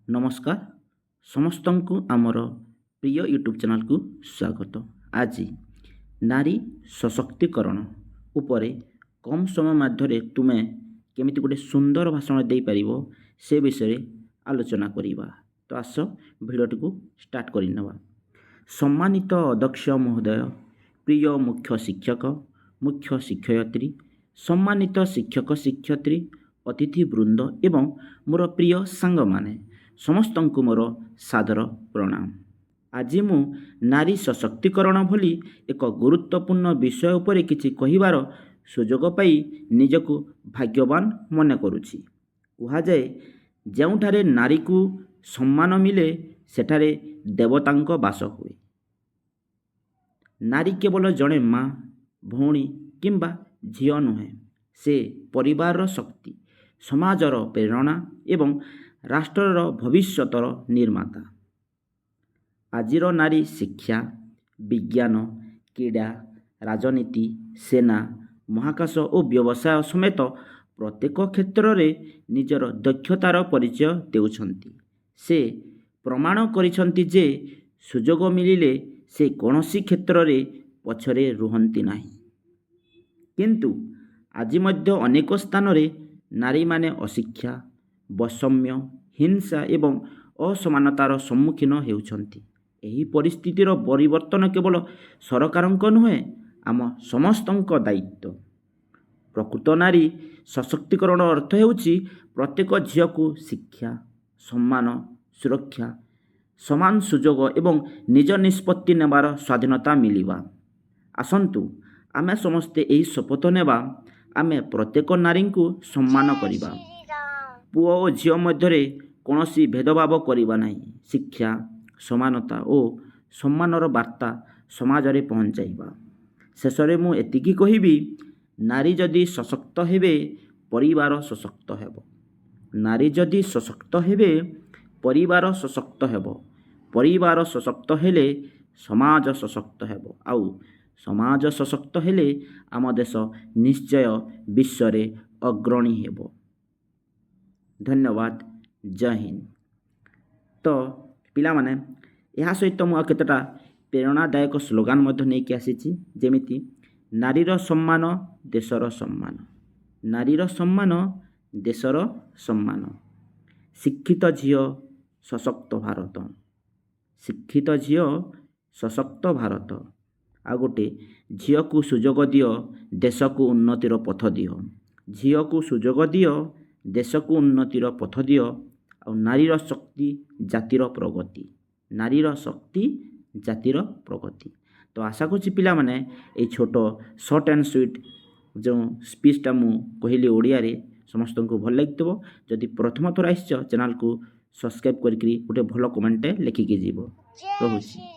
नमस्कार समस्त को आमर प्रिय यूट्यूब चैनल को स्वागत। आज नारी सशक्तिकरण उपरे कम समय मध्य तुम्हें केमिति गोटे सुंदर भाषण दे पारिबो से विषय आलोचना करिबा। तो आस भिडियोटी को स्टार्ट करनेबा। सम्मानित अध्यक्ष महोदय, प्रिय मुख्य शिक्षक, मुख्य शिक्षयित्री, सम्मानित शिक्षक शिक्षयित्री, अतिथि वृंद एवं मोर प्रिय सांग माने समस्त को मोर सादर प्रणाम। आज मु नारी सशक्तिकरण भली एक गुरुत्वपूर्ण विषय उपरे किछि कहिबार सुजोग पाई निजको भाग्यवान मने करुछि। कहा जाए ଯେଉଁଠାରେ नारी को सम्मान मिले सेठारे देवतांक बास हुए। नारी केवल जड़े माँ, भौणी किंबा झियो नुहे, से परिवार शक्ति, समाजर प्रेरणा एवं राष्ट्रर भविष्यतर निर्माता। आजिर नारी शिक्षा, विज्ञान, क्रीड़ा, राजनीति, सेना, महाकाश और व्यवसाय समेत प्रत्येक क्षेत्र में निजर दक्षतार परिचय देउछंती। से प्रमाण करिछंती जे सुजोग मिलिले से कौनसी क्षेत्र में पछरे रुहंती नाही। किंतु आज मध्य अनेक स्थान रे नारी माने अशिक्षा, वैषम्य, हिंसा एवं असमानतार सम्मुखीन हेउछंती। एही परिस्थितिर परिवर्तन केवल सरकारक नुहे, आम समस्तक दायित्व। प्रकृत नारी सशक्तिकरण अर्थ हेउछि प्रत्येक झियो को शिक्षा, सम्मान, सुरक्षा, समान सुजोग एवं निज निष्पत्ति नेबार स्वाधीनता मिलिबा। आसंतु आमे समस्ते एही शपथ नेबा, आमे प्रत्येक नारी को सम्मान करिबा। पुओ और झियो मध्यरे कौनसी भेदभाव करिबा नाही। शिक्षा, समानता और सम्मानर वार्ता समाज रे पहुँचाइबा। शेषरे मु एतिकी कहिबी, नारी जदि सशक्त हेबे परिवार सशक्त हेबो। नारी जदि सशक्त हेबे परिवार सशक्त हेबो। परिवार सशक्त हेले समाज सशक्त हेबो। आउ समाज सशक्त हेले आम देश निश्चय विश्व रे अग्रणी हेबो। धन्यवाद। जय हिंद। तो पिला माने यह सहित मु केतटा प्रेरणादायक स्लोगान मध्य नहीं कि आसीछि, जेमिति नारीर सम्मान देशर सम्मान, नारीर सम्मान देशर सम्मान, शिक्षित झियो सशक्त भारत, शिक्षित झियो सशक्त भारत। आ गोटे झियो को सुजोग दियो, देश को उन्नतिर पथ दियो। झियो को सुजोग दियो, देश को उन्नतिर पथ दियो। और नारीर शक्ति जातिर प्रगति, नारीर शक्ति जातिर प्रगति। तो आशा करछि पिला माने ए छोट शॉर्ट एंड स्वीट जो स्पीचटा मु कहली ओडिया रे समस्त को भल लागितबो। जदि प्रथम थर आइछ चैनल को सब्सक्राइब करिकरी गोटे भल कमेंट लिखिके जीवो। रहुछि।